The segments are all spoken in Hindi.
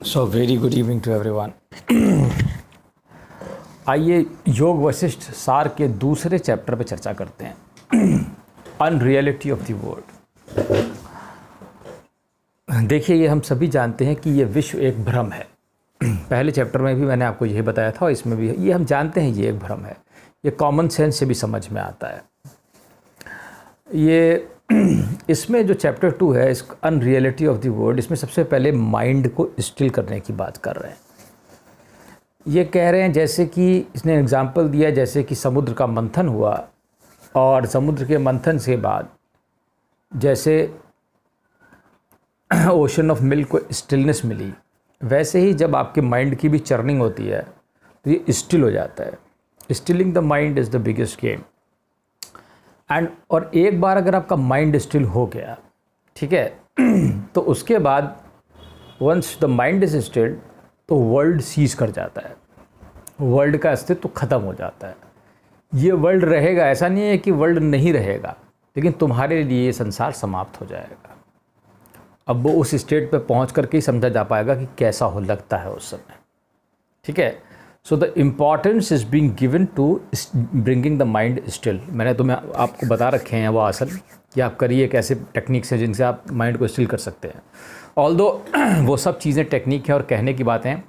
So very good evening to everyone. आइए योग वशिष्ठ सार के दूसरे चैप्टर पे चर्चा करते हैं, अनरियलिटी ऑफ द वर्ल्ड। देखिए, ये हम सभी जानते हैं कि ये विश्व एक भ्रम है। पहले चैप्टर में भी मैंने आपको यही बताया था और इसमें भी ये हम जानते हैं ये एक भ्रम है। ये कॉमन सेंस से भी समझ में आता है। ये इसमें जो चैप्टर 2 है, इस अनरियलिटी ऑफ द वर्ल्ड, इसमें सबसे पहले माइंड को स्टिल करने की बात कर रहे हैं। ये कह रहे हैं जैसे कि इसने एग्जांपल दिया, जैसे कि समुद्र का मंथन हुआ और समुद्र के मंथन से बाद जैसे ओशन ऑफ मिल्क को स्टिलनेस मिली, वैसे ही जब आपके माइंड की भी चर्निंग होती है तो ये स्टिल हो जाता है। Stilling the mind is the biggest game. और एक बार अगर आपका माइंड स्टिल हो गया, ठीक है, तो उसके बाद once the mind is still तो वर्ल्ड सीज कर जाता है, वर्ल्ड का अस्तित्व तो ख़त्म हो जाता है। ये वर्ल्ड रहेगा, ऐसा नहीं है कि वर्ल्ड नहीं रहेगा, लेकिन तुम्हारे लिए ये संसार समाप्त हो जाएगा। अब वो उस स्टेट पे पहुंच करके ही समझा जा पाएगा कि कैसा हो लगता है उस समय, ठीक है। So the importance is being given to bringing the mind still. मैंने तुम्हें आपको बता रखे हैं वो आसन कि आप करिए, कैसे टेक्निक्स हैं जिनसे आप माइंड को स्टिल कर सकते हैं। ऑल्दो वो सब चीज़ें टेक्निक है और कहने की बातें हैं,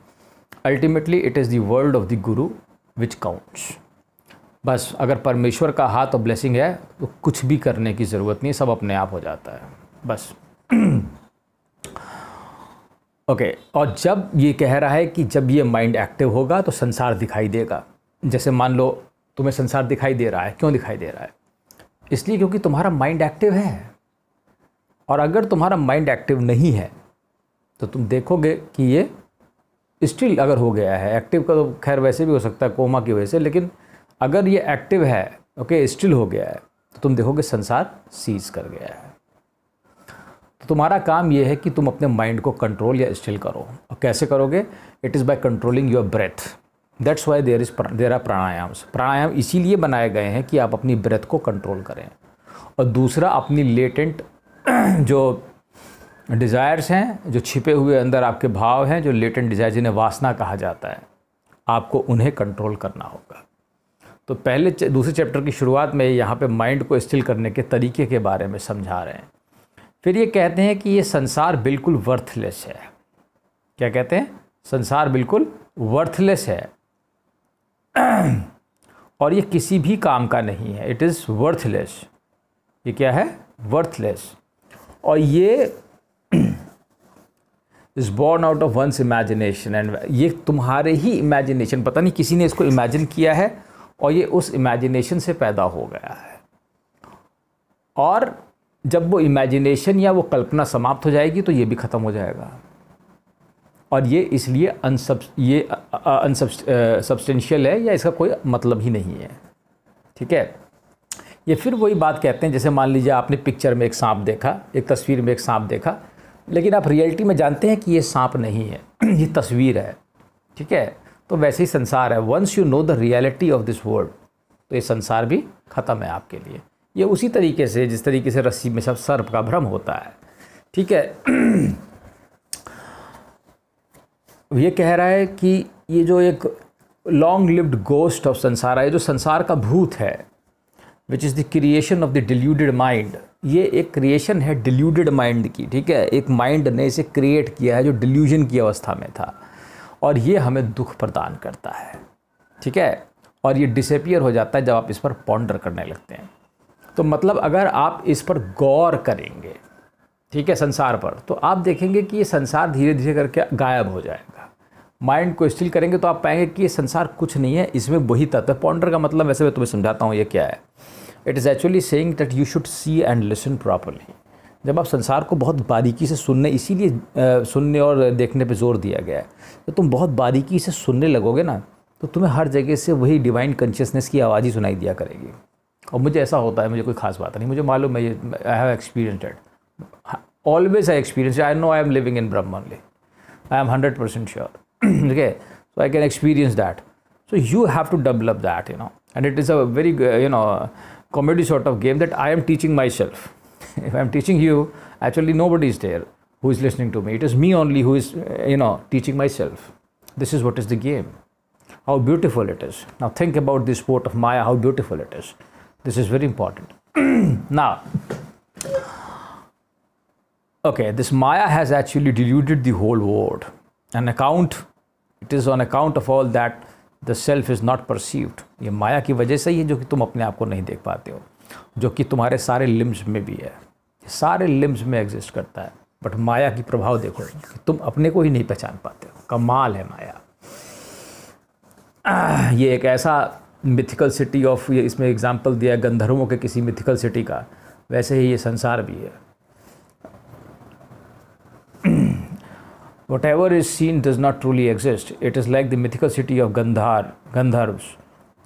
ultimately it is the word of the Guru which counts. बस अगर परमेश्वर का हाथ और ब्लेसिंग है तो कुछ भी करने की ज़रूरत नहीं, सब अपने आप हो जाता है बस। ओके, और जब ये कह रहा है कि जब ये माइंड एक्टिव होगा तो संसार दिखाई देगा। जैसे मान लो तुम्हें संसार दिखाई दे रहा है, क्यों दिखाई दे रहा है? इसलिए क्योंकि तुम्हारा माइंड एक्टिव है। और अगर तुम्हारा माइंड एक्टिव नहीं है तो तुम देखोगे कि ये स्टिल अगर हो गया है। एक्टिव का तो खैर वैसे भी हो सकता है कोमा की वजह से, लेकिन अगर ये एक्टिव है, ओके, स्टिल हो गया है, तो तुम देखोगे संसार सीज कर गया है। तो तुम्हारा काम ये है कि तुम अपने माइंड को कंट्रोल या स्टिल करो। और कैसे करोगे? It is by controlling your breath. That's why there are pranayams. Pranayam इसीलिए बनाए गए हैं कि आप अपनी ब्रेथ को कंट्रोल करें। और दूसरा, अपनी लेटेंट जो डिज़ायर्स हैं, जो छिपे हुए अंदर आपके भाव हैं, जो लेटेंट डिज़ायर जिन्हें वासना कहा जाता है, आपको उन्हें कंट्रोल करना होगा। तो पहले दूसरे चैप्टर की शुरुआत में यहाँ पे माइंड को स्टिल करने के तरीके के बारे में समझा रहे हैं। फिर ये कहते हैं कि ये संसार बिल्कुल वर्थलेस है। क्या कहते हैं? संसार बिल्कुल वर्थलेस है और ये किसी भी काम का नहीं है। It is worthless. ये क्या है? वर्थलेस। और ये is born out of one's imagination. And ये तुम्हारे ही इमेजिनेशन, पता नहीं किसी ने इसको इमेजिन किया है और ये उस इमेजिनेशन से पैदा हो गया है। और जब वो इमेजिनेशन या वो कल्पना समाप्त हो जाएगी तो ये भी ख़त्म हो जाएगा। और ये इसलिए अनसब्सटेंशियल है, या इसका कोई मतलब ही नहीं है, ठीक है। ये फिर वही बात कहते हैं, जैसे मान लीजिए आपने पिक्चर में एक सांप देखा, एक तस्वीर में एक सांप देखा, लेकिन आप रियलिटी में जानते हैं कि ये सांप नहीं है, ये तस्वीर है, ठीक है। तो वैसे ही संसार है। Once you know the reality of this world, तो ये संसार भी ख़त्म है आपके लिए। ये उसी तरीके से जिस तरीके से रस्सी में सब सर्प का भ्रम होता है, ठीक है। ये कह रहा है कि ये जो एक लॉन्ग लिव्ड गोस्ट ऑफ संसार है, जो संसार का भूत है, which is the creation of the diluted mind. ये एक क्रिएशन है डिल्यूटेड माइंड की, ठीक है। एक माइंड ने इसे क्रिएट किया है जो डिल्यूजन की अवस्था में था, और ये हमें दुख प्रदान करता है, ठीक है। और ये डिसअपियर हो जाता है जब आप इस पर पॉन्डर करने लगते हैं। तो मतलब अगर आप इस पर गौर करेंगे, ठीक है, संसार पर, तो आप देखेंगे कि ये संसार धीरे धीरे करके गायब हो जाएगा। माइंड को स्टिल करेंगे तो आप पाएंगे कि ये संसार कुछ नहीं है, इसमें वही तत्व है। पॉन्डर का मतलब वैसे मैं तुम्हें समझाता हूँ ये क्या है। It is actually saying that you should see and listen properly. जब आप संसार को बहुत बारीकी से सुनने, इसीलिए सुनने और देखने पे जोर दिया गया है, तो तुम बहुत बारीकी से सुनने लगोगे ना, तो तुम्हें हर जगह से वही डिवाइन कॉन्शियसनेस की आवाज़ ही सुनाई दिया करेगी। और मुझे ऐसा होता है, मुझे कोई खास बात नहीं, मुझे मालूम है, I have experienced it, always I experience, I know I am living in Brahm only, I am 100% sure, okay, so I can experience that. So you have to develop that, and it is a very comedy sort of game that I am teaching myself. If I am teaching you, actually nobody is there. who is listening to me. It is me only who is, teaching myself. This is what is the game. How beautiful it is. Now think about the sport of Maya, how beautiful it is. This is very important. Now, okay, this Maya has actually deluded the whole world. It is on account of all that the self is not perceived. ये माया की वजह से ही है जो कि तुम अपने आप को नहीं देख पाते हो, जो कि तुम्हारे सारे लिम्स में भी है, सारे लिम्स में एग्जिस्ट करता है. बट माया की प्रभाव देखो कि तुम अपने को ही नहीं पहचान पाते हो. कमाल है माया. ये एक ऐसा मिथिकल सिटी ऑफ, ये इसमें एग्जाम्पल दिया है गंधर्वों के किसी मिथिकल सिटी का, वैसे ही ये संसार भी है. Whatever is seen does not truly exist. It is like the mythical city of Gandharvs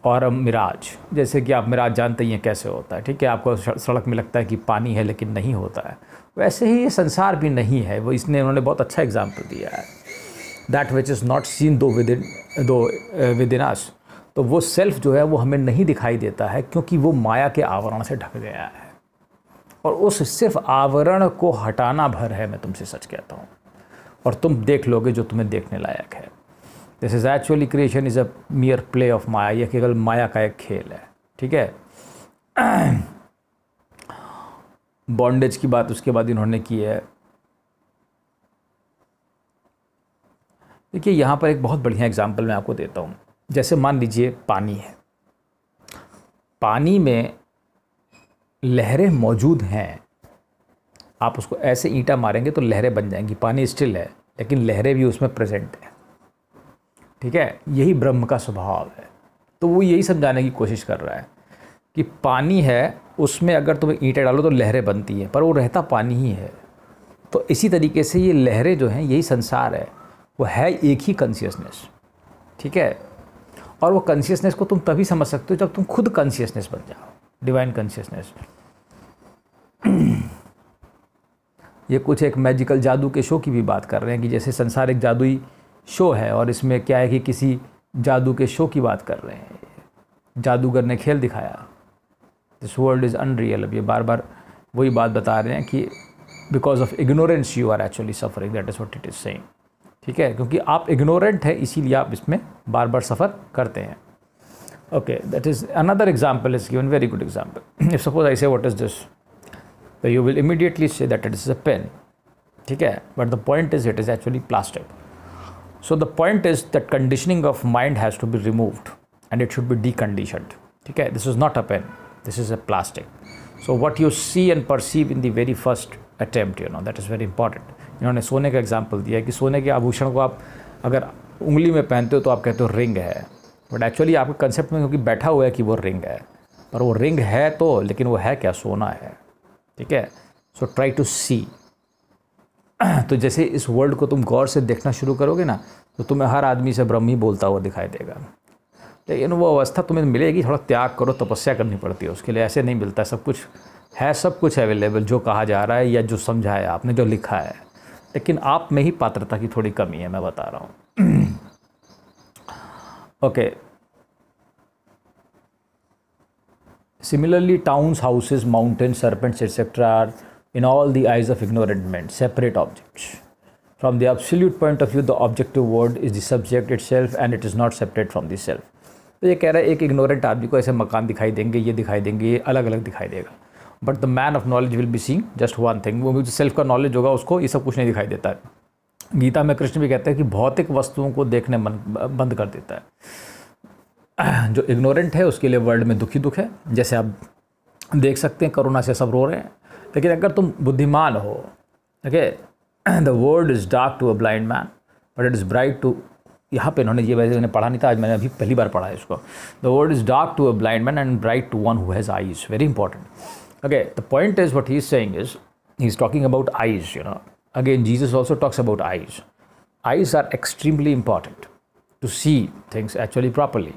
और मिराज. जैसे कि आप मिराज जानते ही हैं कैसे होता है, ठीक है. आपको सड़क में लगता है कि पानी है लेकिन नहीं होता है. वैसे ही ये संसार भी नहीं है. वो उन्होंने बहुत अच्छा एग्जाम्पल दिया है. That which is not seen दो विद इन अस. तो वो सेल्फ जो है वो हमें नहीं दिखाई देता है क्योंकि वो माया के आवरण से ढक गया है. और उस सिर्फ आवरण को हटाना भर है, मैं तुमसे सच कहता हूँ, और तुम देख लोगे जो तुम्हें देखने लायक है. This is actually creation is a mere play of maya. यह केवल माया का एक खेल है, ठीक है. बॉन्डेज की बात उसके बाद इन्होंने की है. देखिए यहाँ पर एक बहुत बढ़िया एग्जाम्पल मैं आपको देता हूँ. जैसे मान लीजिए पानी है, पानी में लहरें मौजूद हैं. आप उसको ऐसे ईंटा मारेंगे तो लहरें बन जाएंगी. पानी स्टिल है लेकिन लहरें भी उसमें प्रेजेंट हैं, ठीक है. यही ब्रह्म का स्वभाव है. तो वो यही समझाने की कोशिश कर रहा है कि पानी है, उसमें अगर तुम ईंटें डालो तो लहरें बनती हैं, पर वो रहता पानी ही है. तो इसी तरीके से ये लहरें जो हैं, यही संसार है. वो है एक ही कॉन्शियसनेस, ठीक है. और वो कॉन्शियसनेस को तुम तभी समझ सकते हो जब तुम खुद कॉन्शियसनेस बन जाओ, डिवाइन कॉन्शियसनेस. ये कुछ एक मैजिकल जादू के शो की भी बात कर रहे हैं कि जैसे संसार एक जादुई शो है और इसमें क्या है कि किसी जादू के शो की बात कर रहे हैं. जादूगर ने खेल दिखाया. This world is unreal. अब ये बार बार वही बात बता रहे हैं कि because of ignorance you are actually suffering. That is what it is saying, ठीक है. क्योंकि आप इग्नोरेंट है इसीलिए आप इसमें बार बार सफ़र करते हैं. Okay, that is another example is given, very good example. If suppose I say what is this, so you will immediately say that it is a pen, ठीक है. but the point is it is actually plastic. so the point is that conditioning of mind has to be removed and it should be deconditioned, ठीक है. this is not a pen, this is a plastic. so what you see and perceive in the very first attempt, that is very important. इन्होंने सोने का एग्जाम्पल दिया है कि सोने के आभूषण को आप अगर उंगली में पहनते हो तो आप कहते हो रिंग है, बट एक्चुअली आपके कंसेप्ट में क्योंकि बैठा हुआ है कि वो रिंग है, पर वो रिंग है तो, लेकिन वो है क्या, सोना है, ठीक है. सो ट्राई टू सी. तो जैसे इस वर्ल्ड को तुम गौर से देखना शुरू करोगे ना, तो तुम्हें हर आदमी से ब्रह्म ही बोलता हुआ दिखाई देगा. लेकिन वो अवस्था तुम्हें मिलेगी, थोड़ा त्याग करो, तपस्या करनी पड़ती है उसके लिए. ऐसे नहीं मिलता. सब कुछ है, सब कुछ अवेलेबल जो कहा जा रहा है या जो समझा है आपने, जो लिखा है, लेकिन आप में ही पात्रता की थोड़ी कमी है, मैं बता रहा हूँ. Okay. Similarly, towns, houses, mountains, serpents, etc. are in all the eyes of ignorant men separate objects. From the absolute point of view, the objective world is the subject itself and it is not separate from the self. तो ये कह रहा है एक इग्नोरेंट आदमी को ऐसे मकान दिखाई देंगे, ये दिखाई देंगे, ये अलग अलग दिखाई देगा. But the man of knowledge will be seeing just one thing. वो जो सेल्फ का नॉलेज होगा उसको ये सब कुछ नहीं दिखाई देता है. गीता में कृष्ण भी कहते हैं कि भौतिक वस्तुओं को देखने बंद कर देता है. जो इग्नोरेंट है उसके लिए वर्ल्ड में दुख ही दुख है. जैसे आप देख सकते हैं कोरोना से सब रो रहे हैं, लेकिन अगर तुम बुद्धिमान हो, okay, the world is dark to a blind man but it is bright to, यहाँ पे इन्होंने ये, वैसे मैंने पढ़ा नहीं था, आज मैंने अभी पहली बार पढ़ा है इसको. The world is dark to a blind man and bright to one who has eyes. Very important. Okay, the point is what he is saying is, he is talking about eyes. Again Jesus also talks about eyes. Eyes are extremely important to see things actually properly.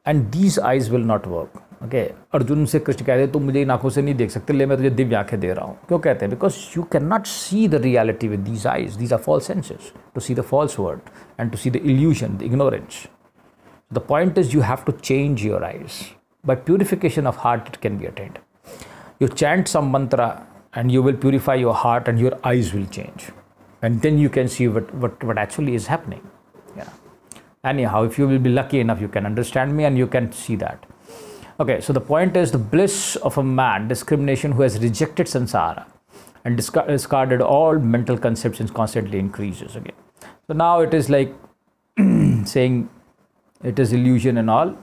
and these eyes will not work. okay, Arjun से कृष्ण कहते हैं तुम मुझे इन आँखों से नहीं देख सकते, ले मैं तुझे दिव्य आँखें दे रहा हूँ. क्यों कहते हैं? Because you can not see the reality with these eyes. These are false senses to see the false world and to see the illusion, the ignorance. The point is you have to change your eyes. By purification of heart it can be attained. You chant some mantra and you will purify your heart and your eyes will change, and then you can see what actually is happening. Yeah. Anyhow, if you will be lucky enough, you can understand me and you can see that. Okay, so the point is, the bliss of a man, discrimination, who has rejected samsara and discarded all mental conceptions, constantly increases again. So now it is like saying it is illusion and all.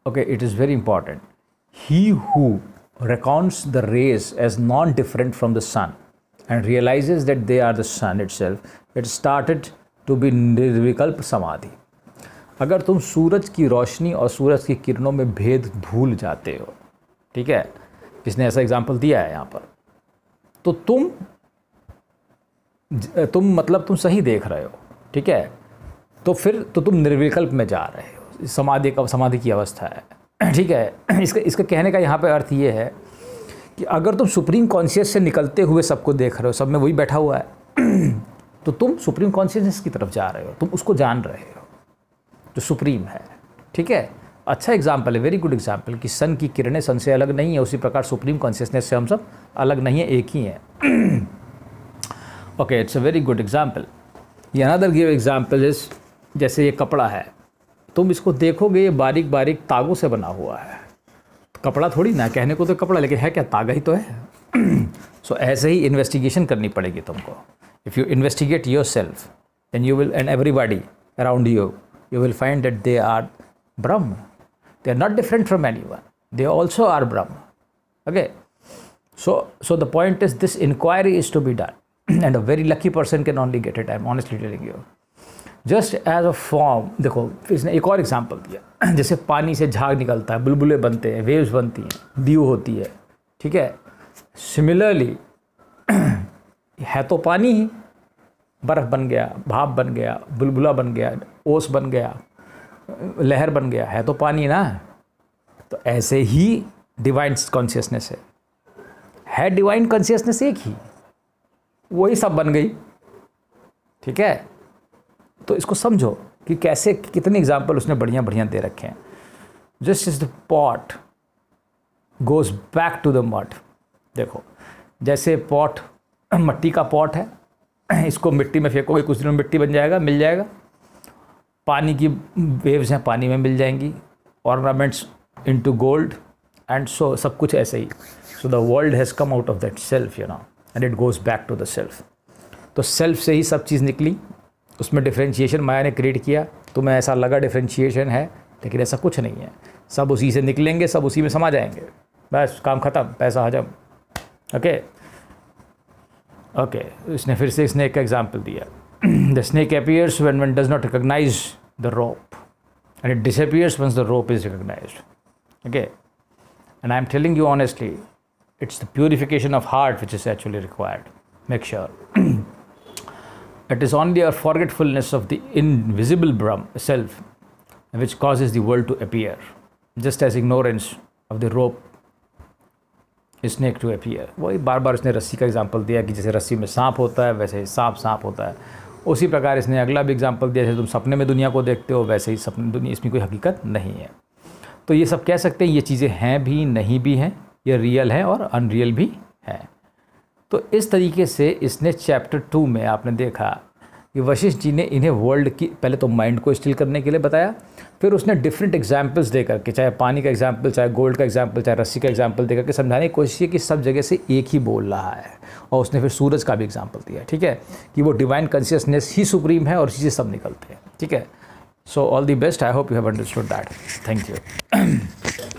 Okay, it is very important. He who recounts the rays as non-different from the sun and realizes that they are the sun itself, it started to be निर्विकल्प समाधि. अगर तुम सूरज की रोशनी और सूरज की किरणों में भेद भूल जाते हो, ठीक है, इसने ऐसा एग्जाम्पल दिया है यहाँ पर, तो तुम मतलब तुम सही देख रहे हो, ठीक है, तो फिर तो तुम निर्विकल्प में जा रहे हो, समाधि की अवस्था है, ठीक है. इसका कहने का यहाँ पे अर्थ ये है कि अगर तुम सुप्रीम कॉन्शियस से निकलते हुए सबको देख रहे हो, सब में वही बैठा हुआ है, तो तुम सुप्रीम कॉन्शियसनेस की तरफ जा रहे हो, तुम उसको जान रहे हो जो सुप्रीम है, ठीक है. अच्छा एग्जाम्पल है, वेरी गुड एग्जाम्पल, कि सन की किरणें सन से अलग नहीं है, उसी प्रकार सुप्रीम कॉन्शियसनेस से हम सब अलग नहीं है, एक ही हैं. Okay, it's a very good example. ये अनदर गिव एग्जाम्पल इज, जैसे ये कपड़ा है, तुम इसको देखोगे ये बारीक बारीक तागों से बना हुआ है, कपड़ा थोड़ी ना, कहने को तो कपड़ा, लेकिन है क्या, तागा ही तो है. सो ऐसे ही इन्वेस्टिगेशन करनी पड़ेगी तुमको. If you investigate yourself, then you will, and everybody around you, you will find that they are Brahma. They are not different from anyone. They also are Brahma. Okay. So the point is, this inquiry is to be done, and a very lucky person can only get it. I'm honestly telling you. Just as a form, देखो इसने एक और एग्जाम्पल दिया, जैसे पानी से झाग निकलता है, बुलबुले बनते हैं, वेव्स बनती हैं, ड्यू होती है, ठीक है. सिमिलरली है तो पानी ही, बर्फ़ बन गया, भाप बन गया, बुलबुला बन गया, ओस बन गया, लहर बन गया, है तो पानी ना. तो ऐसे ही डिवाइन कॉन्शियसनेस है डिवाइन कॉन्शियसनेस एक ही, वही सब बन गई, ठीक है. तो इसको समझो कि कैसे, कितने एग्जाम्पल उसने बढ़िया बढ़िया दे रखे हैं. Just is the pot goes back to the mud. देखो, जैसे पॉट, मिट्टी का पॉट है, इसको मिट्टी में फेंकोगे, कुछ दिनों में मिट्टी बन जाएगा, मिल जाएगा. पानी की वेव्स हैं, पानी में मिल जाएंगी. Ornaments into gold, and so सब कुछ ऐसे ही. So the world has come out of that self, you know, and it goes back to the self. तो सेल्फ से ही सब चीज़ निकली, उसमें डिफ्रेंशिएशन माया ने क्रिएट किया. तुम्हें ऐसा लगा डिफ्रेंशिएशन है, लेकिन ऐसा कुछ नहीं है. सब उसी से निकलेंगे, सब उसी में समा जाएंगे, बस काम ख़त्म, पैसा हजम. ओके, इसने फिर से स्नेक का एग्जाम्पल दिया. The snake appears when one does not recognise the rope, and it disappears once the rope is recognised. Okay, and I am telling you honestly, it's the purification of heart which is actually required. Make sure. It is only a forgetfulness of the invisible Brahma self which causes the world to appear, just as ignorance of the rope is snake to appear. वही बार बार इसने रस्सी का एग्जाम्पल दिया कि जैसे रस्सी में सांप होता है वैसे ही सांप होता है. उसी प्रकार इसने अगला भी एग्जाम्पल दिया, जैसे तुम सपने में दुनिया को देखते हो वैसे ही सपने दुनिया, इसमें कोई हकीकत नहीं है. तो ये सब कह सकते हैं ये चीज़ें हैं भी, नहीं भी हैं, ये रियल है और अनरियल भी है. तो इस तरीके से इसने चैप्टर 2 में आपने देखा कि वशिष्ठ जी ने इन्हें वर्ल्ड की, पहले तो माइंड को स्टिल करने के लिए बताया, फिर उसने डिफरेंट एग्जाम्पल्स देकर के, चाहे पानी का एग्जाम्पल, चाहे गोल्ड का एग्जाम्पल, चाहे रस्सी का एग्जाम्पल देकर के समझाने की कोशिश की कि सब जगह से एक ही बोल रहा है. और उसने फिर सूरज का भी एग्जाम्पल दिया, ठीक है, कि वो डिवाइन कॉन्शियसनेस ही सुप्रीम है और उसी से सब निकलते हैं, ठीक है. So all the best. I hope you have understood that. Thank you.